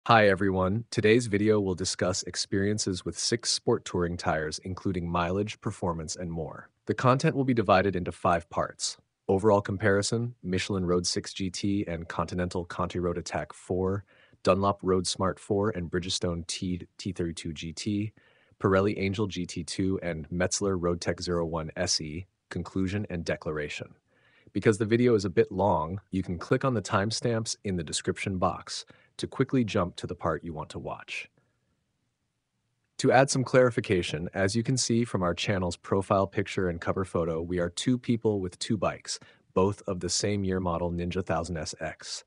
Hi everyone, today's video will discuss experiences with 6 sport touring tires including mileage, performance, and more. The content will be divided into 5 parts. Overall comparison, Michelin Road 6 GT and Continental ContiRoadAttack 4, Dunlop Roadsmart 4 and Bridgestone T32 GT, Pirelli Angel GT2 and Metzeler Roadtec 01 SE, conclusion and declaration. Because the video is a bit long, you can click on the timestamps in the description box to quickly jump to the part you want to watch. To add some clarification, as you can see from our channel's profile picture and cover photo, we are 2 people with 2 bikes, both of the same year model Ninja 1000SX.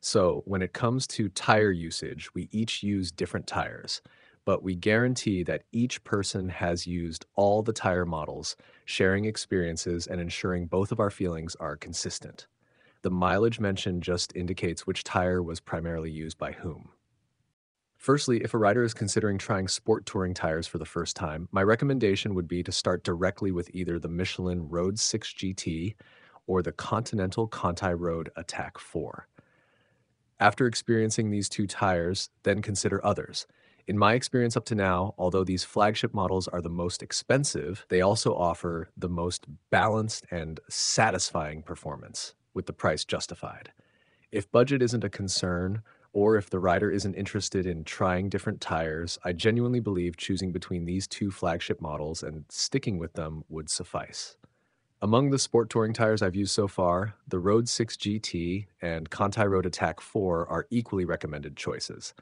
So when it comes to tire usage, we each use different tires, but we guarantee that each person has used all the tire models, sharing experiences and ensuring both of our feelings are consistent. The mileage mentioned just indicates which tire was primarily used by whom. Firstly, if a rider is considering trying sport touring tires for the first time, my recommendation would be to start directly with either the Michelin Road 6 GT or the Continental ContiRoadAttack 4. After experiencing these 2 tires, then consider others. In my experience up to now, although these flagship models are the most expensive, they also offer the most balanced and satisfying performance, with the price justified. If budget isn't a concern, or if the rider isn't interested in trying different tires, I genuinely believe choosing between these 2 flagship models and sticking with them would suffice. Among the sport touring tires I've used so far, the Road 6 GT and ContiRoadAttack 4 are equally recommended choices.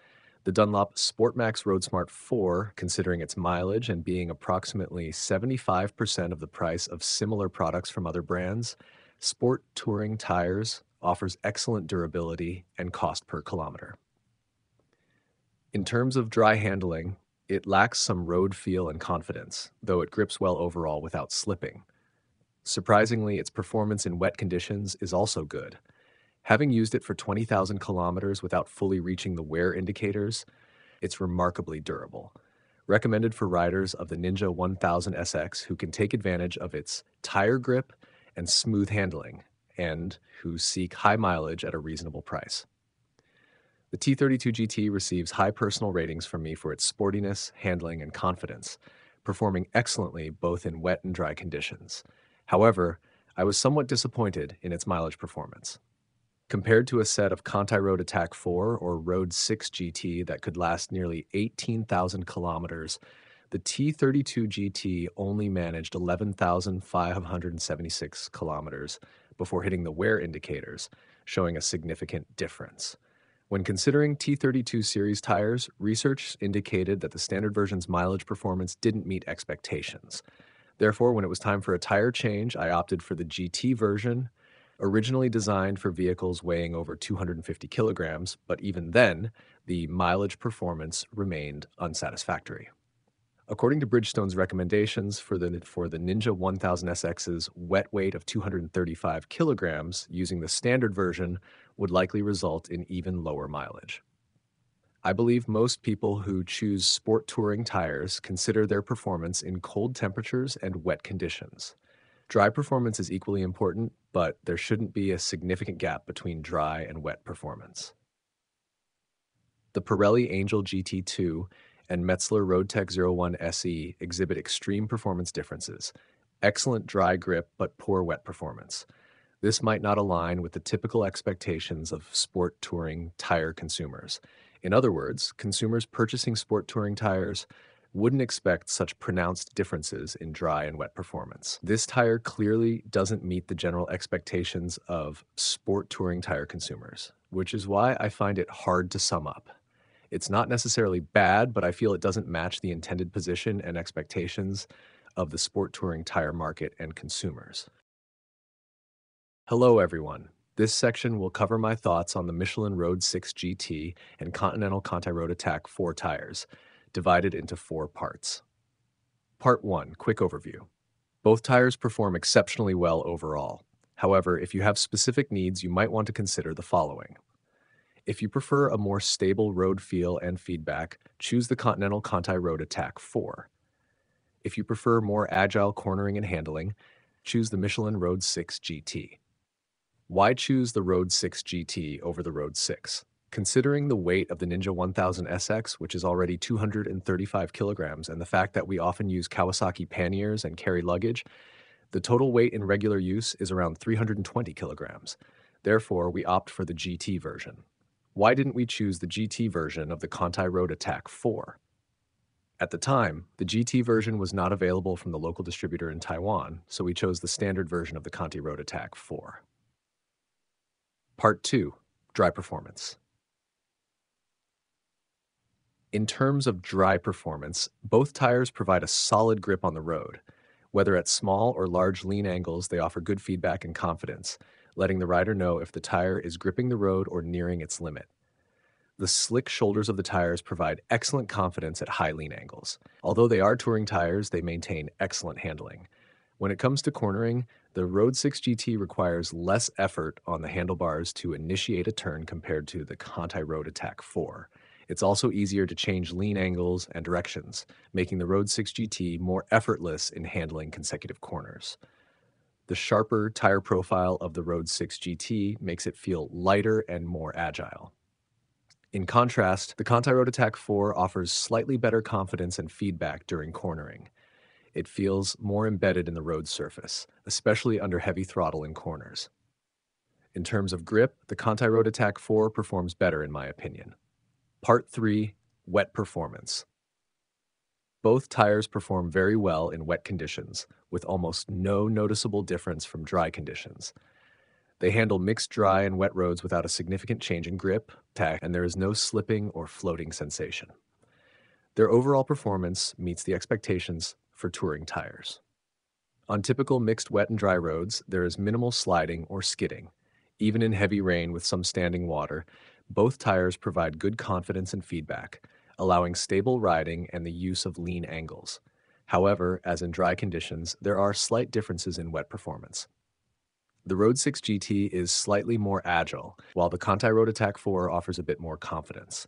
The Dunlop SportMax Roadsmart 4, considering its mileage and being approximately 75% of the price of similar products from other brands, sport touring tires offers excellent durability and cost per kilometer. In terms of dry handling, it lacks some road feel and confidence, though it grips well overall without slipping. Surprisingly, its performance in wet conditions is also good. Having used it for 20,000 kilometers without fully reaching the wear indicators, it's remarkably durable. Recommended for riders of the Ninja 1000SX who can take advantage of its tire grip and smooth handling, and who seek high mileage at a reasonable price. The T32 GT receives high personal ratings from me for its sportiness, handling, and confidence, performing excellently both in wet and dry conditions. However, I was somewhat disappointed in its mileage performance. Compared to a set of ContiRoadAttack 4 or Road 6 GT that could last nearly 18,000 kilometers, the T32 GT only managed 11,576 kilometers before hitting the wear indicators, showing a significant difference. When considering T32 series tires, research indicated that the standard version's mileage performance didn't meet expectations. Therefore, when it was time for a tire change, I opted for the GT version, originally designed for vehicles weighing over 250 kilograms, but even then, the mileage performance remained unsatisfactory. According to Bridgestone's recommendations for the Ninja 1000SX's wet weight of 235 kilograms, using the standard version would likely result in even lower mileage. I believe most people who choose sport touring tires consider their performance in cold temperatures and wet conditions. Dry performance is equally important, but there shouldn't be a significant gap between dry and wet performance. The Pirelli Angel GT2 and Metzeler Roadtec 01 SE exhibit extreme performance differences, excellent dry grip but poor wet performance. This might not align with the typical expectations of sport touring tire consumers. In other words, consumers purchasing sport touring tires wouldn't expect such pronounced differences in dry and wet performance. This tire clearly doesn't meet the general expectations of sport touring tire consumers, which is why I find it hard to sum up. It's not necessarily bad, but I feel it doesn't match the intended position and expectations of the sport touring tire market and consumers. Hello everyone. This section will cover my thoughts on the Michelin Road 6 GT and Continental ContiRoadAttack 4 tires, divided into 4 parts. Part 1, quick overview. Both tires perform exceptionally well overall. However, if you have specific needs, you might want to consider the following. If you prefer a more stable road feel and feedback, choose the Continental ContiRoadAttack 4. If you prefer more agile cornering and handling, choose the Michelin Road 6 GT. Why choose the Road 6 GT over the Road 6? Considering the weight of the Ninja 1000 SX, which is already 235 kilograms, and the fact that we often use Kawasaki panniers and carry luggage, the total weight in regular use is around 320 kilograms. Therefore, we opt for the GT version. Why didn't we choose the GT version of the ContiRoadAttack 4? At the time, the GT version was not available from the local distributor in Taiwan, so we chose the standard version of the ContiRoadAttack 4. Part 2. Dry Performance. In terms of dry performance, both tires provide a solid grip on the road. Whether at small or large lean angles, they offer good feedback and confidence, letting the rider know if the tire is gripping the road or nearing its limit. The slick shoulders of the tires provide excellent confidence at high lean angles. Although they are touring tires, they maintain excellent handling. When it comes to cornering, the Road 6 GT requires less effort on the handlebars to initiate a turn compared to the ContiRoadAttack 4. It's also easier to change lean angles and directions, making the Road 6 GT more effortless in handling consecutive corners. The sharper tire profile of the Road 6 GT makes it feel lighter and more agile. In contrast, the ContiRoadAttack 4 offers slightly better confidence and feedback during cornering. It feels more embedded in the road surface, especially under heavy throttle in corners. In terms of grip, the ContiRoadAttack 4 performs better in my opinion. Part 3. Wet Performance. Both tires perform very well in wet conditions, with almost no noticeable difference from dry conditions. They handle mixed dry and wet roads without a significant change in grip, tack, and there is no slipping or floating sensation. Their overall performance meets the expectations for touring tires. On typical mixed wet and dry roads, there is minimal sliding or skidding. Even in heavy rain with some standing water, both tires provide good confidence and feedback, allowing stable riding and the use of lean angles. However, as in dry conditions, there are slight differences in wet performance. The Road 6 GT is slightly more agile, while the ContiRoadAttack 4 offers a bit more confidence.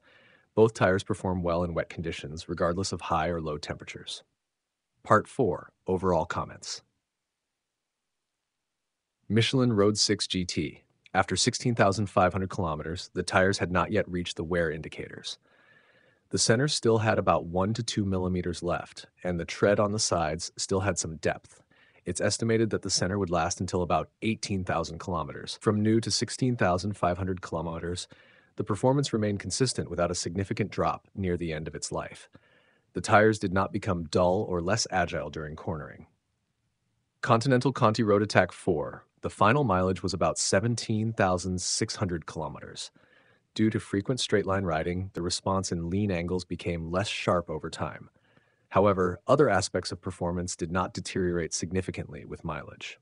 Both tires perform well in wet conditions, regardless of high or low temperatures. Part 4. Overall comments. Michelin Road 6 GT. After 16,500 kilometers, the tires had not yet reached the wear indicators. The center still had about 1 to 2 millimeters left, and the tread on the sides still had some depth. It's estimated that the center would last until about 18,000 kilometers. From new to 16,500 kilometers, the performance remained consistent without a significant drop near the end of its life. The tires did not become dull or less agile during cornering. Continental ContiRoadAttack 4. The final mileage was about 17,600 kilometers. Due to frequent straight-line riding, the response in lean angles became less sharp over time. However, other aspects of performance did not deteriorate significantly with mileage.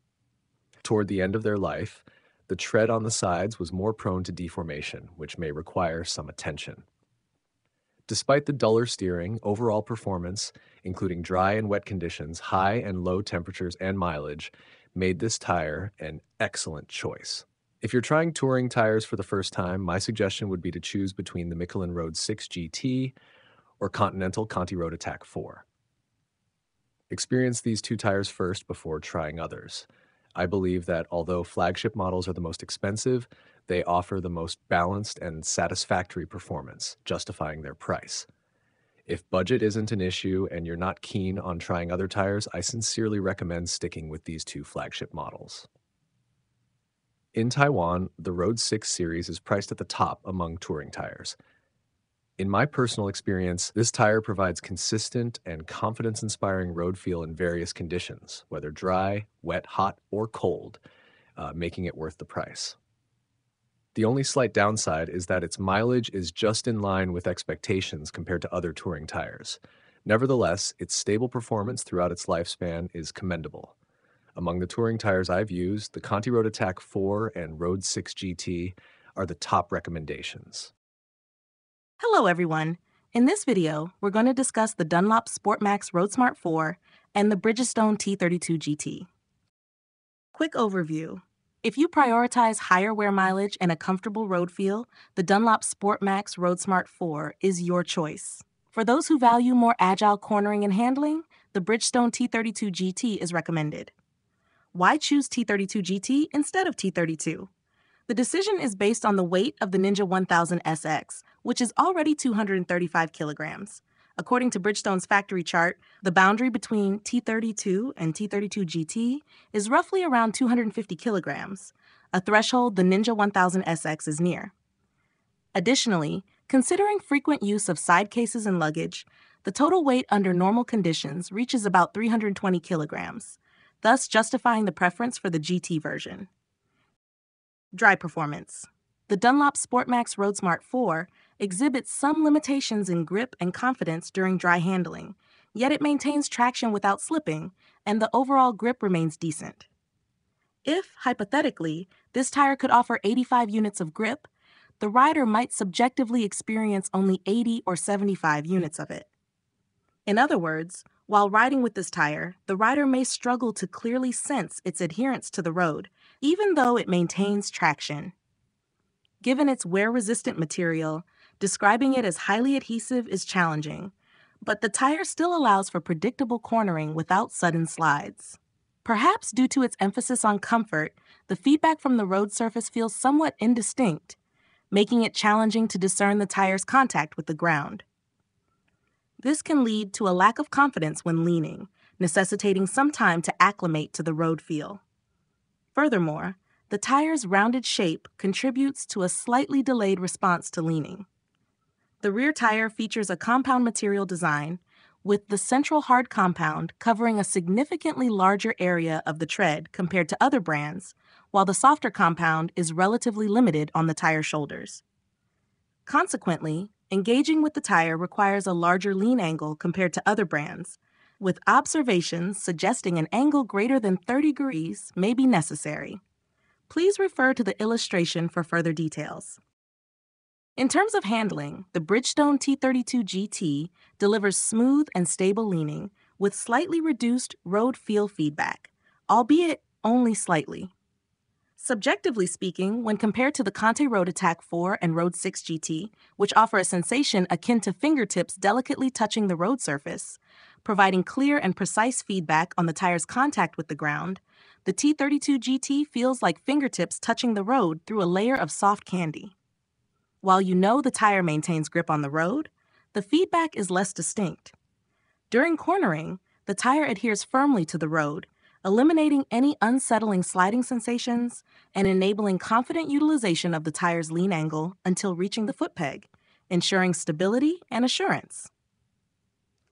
Toward the end of their life, the tread on the sides was more prone to deformation, which may require some attention. Despite the duller steering, overall performance, including dry and wet conditions, high and low temperatures, and mileage, made this tire an excellent choice. If you're trying touring tires for the first time, my suggestion would be to choose between the Michelin Road 6 GT or Continental ContiRoadAttack 4. Experience these two tires first before trying others. I believe that although flagship models are the most expensive, they offer the most balanced and satisfactory performance, justifying their price. If budget isn't an issue and you're not keen on trying other tires, I sincerely recommend sticking with these two flagship models. In Taiwan, the Road 6 series is priced at the top among touring tires. In my personal experience, this tire provides consistent and confidence-inspiring road feel in various conditions, whether dry, wet, hot, or cold, making it worth the price. The only slight downside is that its mileage is just in line with expectations compared to other touring tires. Nevertheless, its stable performance throughout its lifespan is commendable. Among the touring tires I've used, the ContiRoadAttack 4 and Road 6 GT are the top recommendations. Hello everyone. In this video, we're going to discuss the Dunlop SportMax Roadsmart 4 and the Bridgestone T32 GT. Quick overview. If you prioritize higher wear mileage and a comfortable road feel, the Dunlop SportMax Roadsmart 4 is your choice. For those who value more agile cornering and handling, the Bridgestone T32 GT is recommended. Why choose T32 GT instead of T32? The decision is based on the weight of the Ninja 1000 SX, which is already 235 kilograms. According to Bridgestone's factory chart, the boundary between T32 and T32 GT is roughly around 250 kilograms, a threshold the Ninja 1000 SX is near. Additionally, considering frequent use of side cases and luggage, the total weight under normal conditions reaches about 320 kilograms, thus justifying the preference for the GT version. Dry performance. The Dunlop SportMax Roadsmart 4 exhibits some limitations in grip and confidence during dry handling, yet it maintains traction without slipping, and the overall grip remains decent. If, hypothetically, this tire could offer 85 units of grip, the rider might subjectively experience only 80 or 75 units of it. In other words, while riding with this tire, the rider may struggle to clearly sense its adherence to the road, even though it maintains traction. Given its wear-resistant material, describing it as highly adhesive is challenging, but the tire still allows for predictable cornering without sudden slides. Perhaps due to its emphasis on comfort, the feedback from the road surface feels somewhat indistinct, making it challenging to discern the tire's contact with the ground. This can lead to a lack of confidence when leaning, necessitating some time to acclimate to the road feel. Furthermore, the tire's rounded shape contributes to a slightly delayed response to leaning. The rear tire features a compound material design, with the central hard compound covering a significantly larger area of the tread compared to other brands, while the softer compound is relatively limited on the tire shoulders. Consequently, engaging with the tire requires a larger lean angle compared to other brands, with observations suggesting an angle greater than 30 degrees may be necessary. Please refer to the illustration for further details. In terms of handling, the Bridgestone T32 GT delivers smooth and stable leaning with slightly reduced road feel feedback, albeit only slightly. Subjectively speaking, when compared to the ContiRoadAttack 4 and Road 6 GT, which offer a sensation akin to fingertips delicately touching the road surface, providing clear and precise feedback on the tire's contact with the ground, the T32 GT feels like fingertips touching the road through a layer of soft candy. While you know the tire maintains grip on the road, the feedback is less distinct. During cornering, the tire adheres firmly to the road, eliminating any unsettling sliding sensations and enabling confident utilization of the tire's lean angle until reaching the foot peg, ensuring stability and assurance.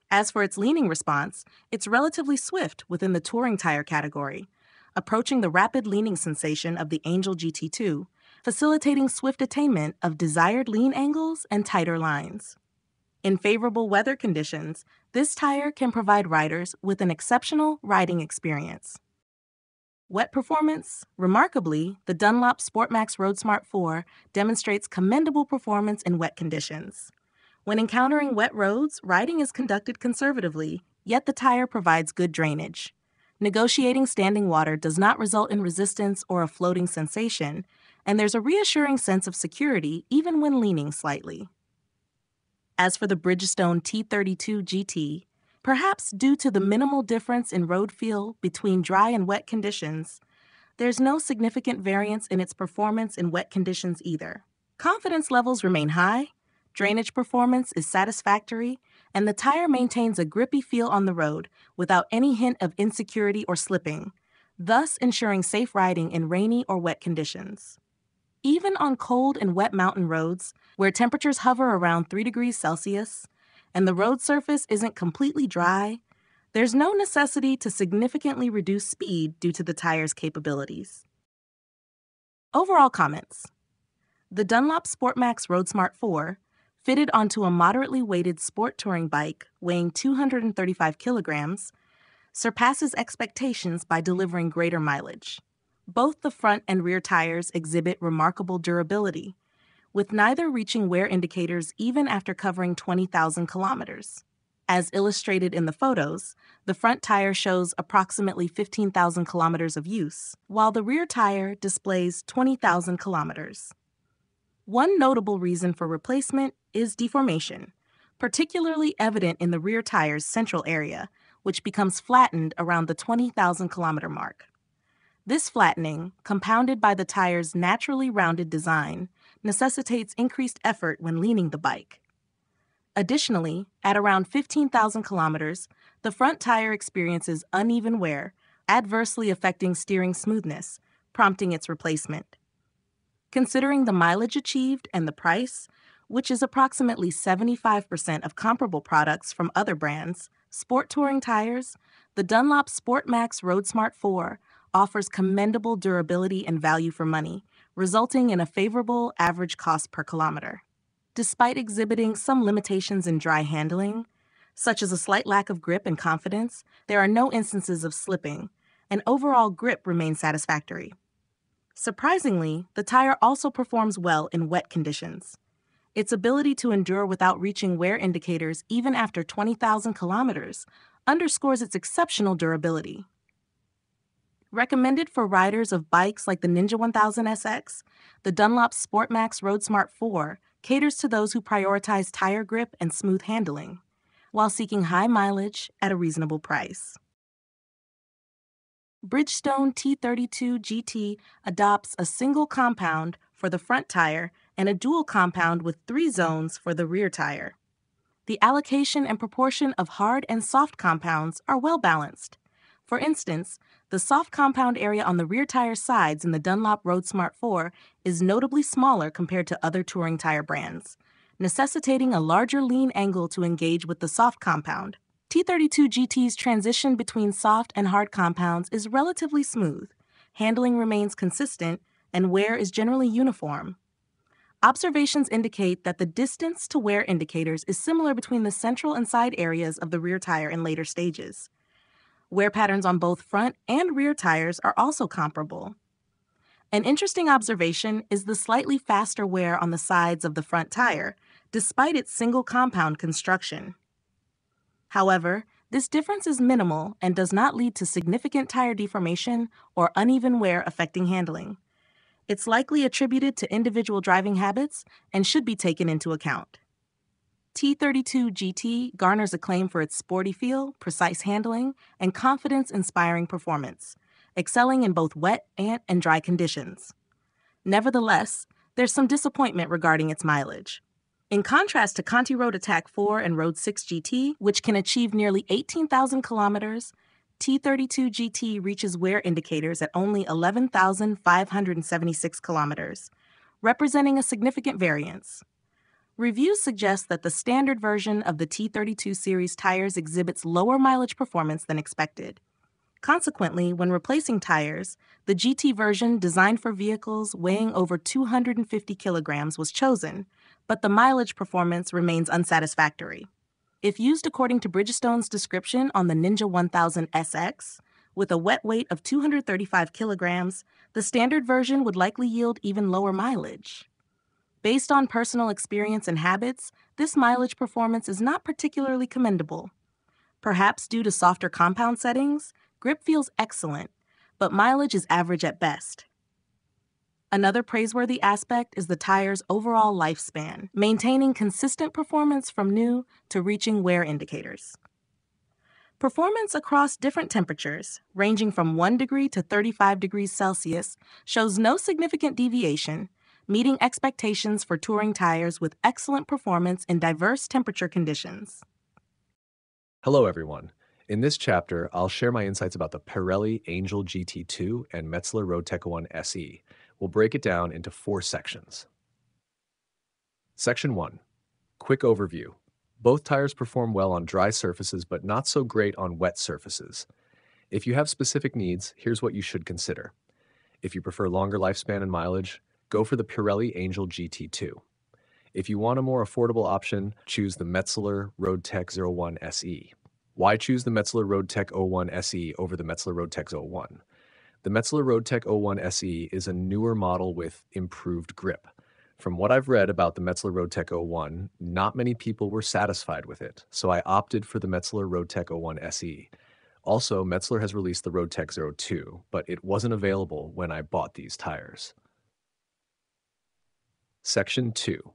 As for its leaning response, it's relatively swift within the touring tire category, approaching the rapid leaning sensation of the Angel GT2, facilitating swift attainment of desired lean angles and tighter lines. In favorable weather conditions, this tire can provide riders with an exceptional riding experience. Wet performance. Remarkably, the Dunlop SportMax Roadsmart 4 demonstrates commendable performance in wet conditions. When encountering wet roads, riding is conducted conservatively, yet the tire provides good drainage. Negotiating standing water does not result in resistance or a floating sensation, and there's a reassuring sense of security even when leaning slightly. As for the Bridgestone T32 GT, perhaps due to the minimal difference in road feel between dry and wet conditions, there's no significant variance in its performance in wet conditions either. Confidence levels remain high, drainage performance is satisfactory, and the tire maintains a grippy feel on the road without any hint of insecurity or slipping, thus ensuring safe riding in rainy or wet conditions. Even on cold and wet mountain roads, where temperatures hover around 3 degrees Celsius and the road surface isn't completely dry, there's no necessity to significantly reduce speed due to the tire's capabilities. Overall comments. The Dunlop SportMax Roadsmart 4, fitted onto a moderately weighted sport touring bike weighing 235 kilograms, surpasses expectations by delivering greater mileage. Both the front and rear tires exhibit remarkable durability, with neither reaching wear indicators even after covering 20,000 kilometers. As illustrated in the photos, the front tire shows approximately 15,000 kilometers of use, while the rear tire displays 20,000 kilometers. One notable reason for replacement is deformation, particularly evident in the rear tire's central area, which becomes flattened around the 20,000 kilometer mark. This flattening, compounded by the tire's naturally rounded design, necessitates increased effort when leaning the bike. Additionally, at around 15,000 kilometers, the front tire experiences uneven wear, adversely affecting steering smoothness, prompting its replacement. Considering the mileage achieved and the price, which is approximately 75% of comparable products from other brands, sport touring tires, the Dunlop Sport Max Roadsmart 4 offers commendable durability and value for money, resulting in a favorable average cost per kilometer. Despite exhibiting some limitations in dry handling, such as a slight lack of grip and confidence, there are no instances of slipping, and overall grip remains satisfactory. Surprisingly, the tire also performs well in wet conditions. Its ability to endure without reaching wear indicators even after 20,000 kilometers underscores its exceptional durability. Recommended for riders of bikes like the Ninja 1000 SX, the Dunlop Sport Max Roadsmart 4 caters to those who prioritize tire grip and smooth handling, while seeking high mileage at a reasonable price. Bridgestone T32 GT adopts a single compound for the front tire and a dual compound with 3 zones for the rear tire. The allocation and proportion of hard and soft compounds are well balanced. For instance, the soft compound area on the rear tire sides in the Dunlop Roadsmart 4 is notably smaller compared to other touring tire brands, necessitating a larger lean angle to engage with the soft compound. T32 GT's transition between soft and hard compounds is relatively smooth, handling remains consistent, and wear is generally uniform. Observations indicate that the distance to wear indicators is similar between the central and side areas of the rear tire in later stages. Wear patterns on both front and rear tires are also comparable. An interesting observation is the slightly faster wear on the sides of the front tire, despite its single compound construction. However, this difference is minimal and does not lead to significant tire deformation or uneven wear affecting handling. It's likely attributed to individual driving habits and should be taken into account. T32 GT garners acclaim for its sporty feel, precise handling, and confidence-inspiring performance, excelling in both wet and dry conditions. Nevertheless, there's some disappointment regarding its mileage. In contrast to ContiRoadAttack 4 and Road 6 GT, which can achieve nearly 18,000 kilometers, T32 GT reaches wear indicators at only 11,576 kilometers, representing a significant variance. Reviews suggest that the standard version of the T32 series tires exhibits lower mileage performance than expected. Consequently, when replacing tires, the GT version designed for vehicles weighing over 250 kilograms was chosen, but the mileage performance remains unsatisfactory. If used according to Bridgestone's description on the Ninja 1000 SX, with a wet weight of 235 kilograms, the standard version would likely yield even lower mileage. Based on personal experience and habits, this mileage performance is not particularly commendable. Perhaps due to softer compound settings, grip feels excellent, but mileage is average at best. Another praiseworthy aspect is the tire's overall lifespan, maintaining consistent performance from new to reaching wear indicators. Performance across different temperatures, ranging from 1 degree to 35 degrees Celsius, shows no significant deviation, meeting expectations for touring tires with excellent performance in diverse temperature conditions. Hello, everyone. In this chapter, I'll share my insights about the Pirelli Angel GT2 and Metzeler Roadtec 1 SE. We'll break it down into 4 sections. Section 1. Quick overview. Both tires perform well on dry surfaces but not so great on wet surfaces. If you have specific needs, here's what you should consider. If you prefer longer lifespan and mileage, go for the Pirelli Angel GT2. If you want a more affordable option, choose the Metzeler Roadtec 01 SE. Why choose the Metzeler Roadtec 01 SE over the Metzeler Roadtec 01? The Metzeler Roadtec 01 SE is a newer model with improved grip. From what I've read about the Metzeler Roadtec 01, not many people were satisfied with it, so I opted for the Metzeler Roadtec 01 SE. Also, Metzeler has released the Roadtec 02, but it wasn't available when I bought these tires. Section 2.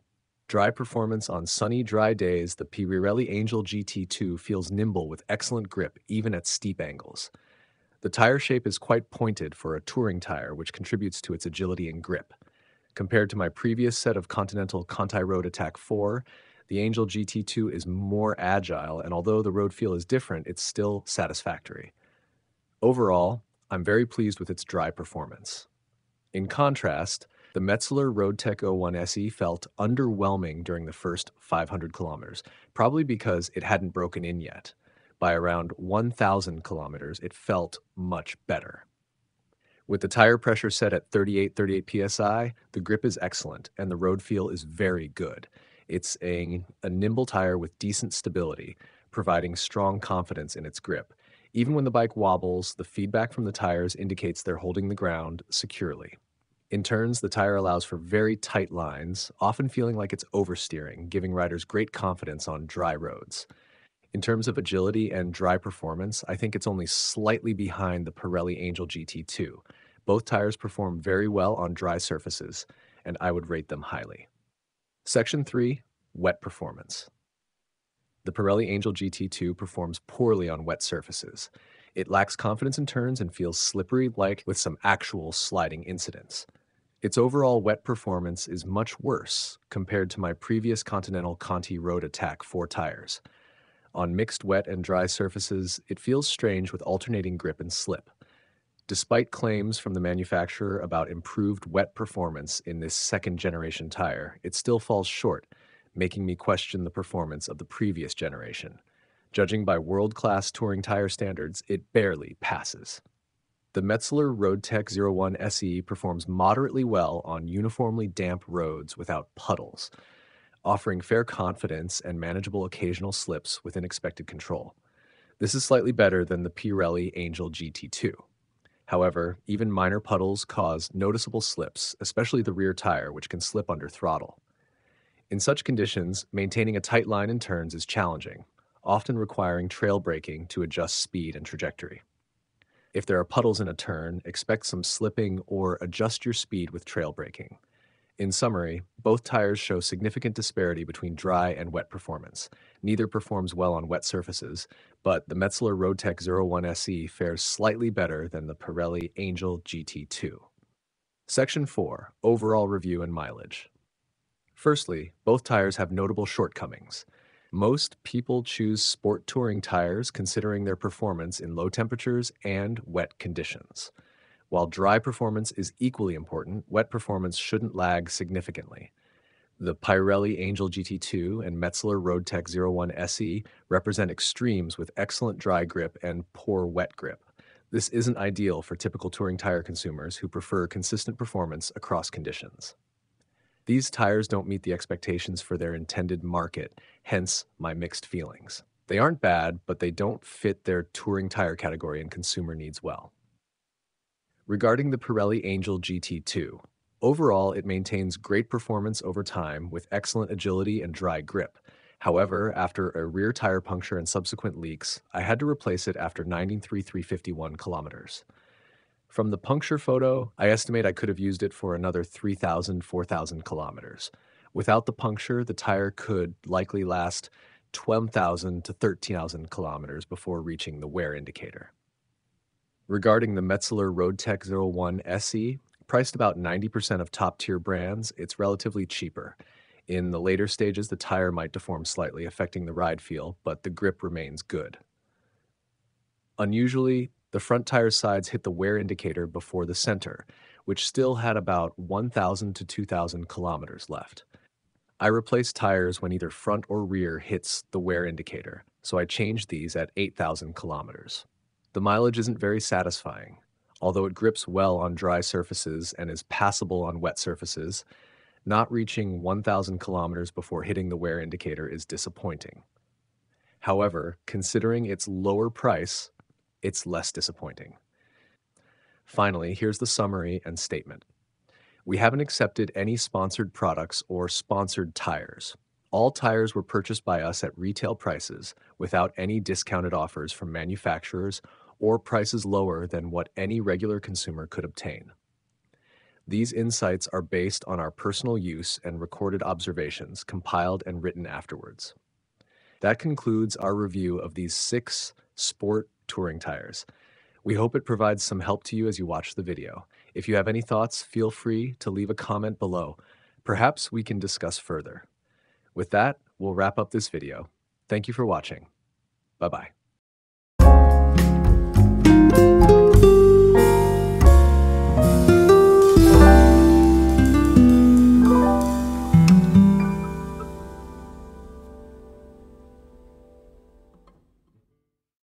Dry performance on sunny, dry days. The Pirelli Angel GT2 feels nimble with excellent grip even at steep angles. The tire shape is quite pointed for a touring tire, which contributes to its agility and grip. Compared to my previous set of Continental ContiRoadAttack 4, the Angel GT2 is more agile, and although the road feel is different, it's still satisfactory. Overall, I'm very pleased with its dry performance. In contrast, the Metzeler Roadtec 01 SE felt underwhelming during the first 500 kilometers, probably because it hadn't broken in yet. By around 1,000 kilometers, it felt much better. With the tire pressure set at 38 psi, the grip is excellent and the road feel is very good. It's a nimble tire with decent stability, providing strong confidence in its grip. Even when the bike wobbles, the feedback from the tires indicates they're holding the ground securely. In turns, the tire allows for very tight lines, often feeling like it's oversteering, giving riders great confidence on dry roads. In terms of agility and dry performance, I think it's only slightly behind the Pirelli Angel GT2. Both tires perform very well on dry surfaces, and I would rate them highly. Section 3, Wet Performance. The Pirelli Angel GT2 performs poorly on wet surfaces. It lacks confidence in turns and feels slippery, like with some actual sliding incidents. Its overall wet performance is much worse compared to my previous Continental ContiRoadAttack 4 tires. On mixed wet and dry surfaces, it feels strange with alternating grip and slip. Despite claims from the manufacturer about improved wet performance in this second-generation tire, it still falls short, making me question the performance of the previous generation. Judging by world-class touring tire standards, it barely passes. The Metzeler Roadtec 01 SE performs moderately well on uniformly damp roads without puddles, offering fair confidence and manageable occasional slips within expected control. This is slightly better than the Pirelli Angel GT2. However, even minor puddles cause noticeable slips, especially the rear tire, which can slip under throttle. In such conditions, maintaining a tight line in turns is challenging, often requiring trail braking to adjust speed and trajectory. If there are puddles in a turn, expect some slipping or adjust your speed with trail braking. In summary, both tires show significant disparity between dry and wet performance. Neither performs well on wet surfaces, but the Metzeler Roadtec 01 SE fares slightly better than the Pirelli Angel GT2. Section 4, Overall Review and Mileage. Firstly, both tires have notable shortcomings. Most people choose sport touring tires considering their performance in low temperatures and wet conditions. While dry performance is equally important, wet performance shouldn't lag significantly. The Pirelli Angel GT2 and Metzeler Roadtec 01 SE represent extremes with excellent dry grip and poor wet grip. This isn't ideal for typical touring tire consumers who prefer consistent performance across conditions. These tires don't meet the expectations for their intended market, hence my mixed feelings. They aren't bad, but they don't fit their touring tire category and consumer needs well. Regarding the Pirelli Angel GT2, overall it maintains great performance over time with excellent agility and dry grip. However, after a rear tire puncture and subsequent leaks, I had to replace it after 93,351 kilometers. From the puncture photo, I estimate I could have used it for another 3,000, 4,000 kilometers. Without the puncture, the tire could likely last 12,000 to 13,000 kilometers before reaching the wear indicator. Regarding the Metzeler Roadtec 01 SE, priced about 90% of top-tier brands, it's relatively cheaper. In the later stages, the tire might deform slightly, affecting the ride feel, but the grip remains good. Unusually, the front tire sides hit the wear indicator before the center, which still had about 1,000 to 2,000 kilometers left. I replaced tires when either front or rear hits the wear indicator, so I changed these at 8,000 kilometers. The mileage isn't very satisfying. Although it grips well on dry surfaces and is passable on wet surfaces, not reaching 1,000 kilometers before hitting the wear indicator is disappointing. However, considering its lower price, it's less disappointing. Finally, here's the summary and statement. We haven't accepted any sponsored products or sponsored tires. All tires were purchased by us at retail prices without any discounted offers from manufacturers or prices lower than what any regular consumer could obtain. These insights are based on our personal use and recorded observations compiled and written afterwards. That concludes our review of these 6 sport touring tires. We hope it provides some help to you as you watch the video. If you have any thoughts, feel free to leave a comment below. Perhaps we can discuss further. With that, we'll wrap up this video. Thank you for watching. Bye-bye.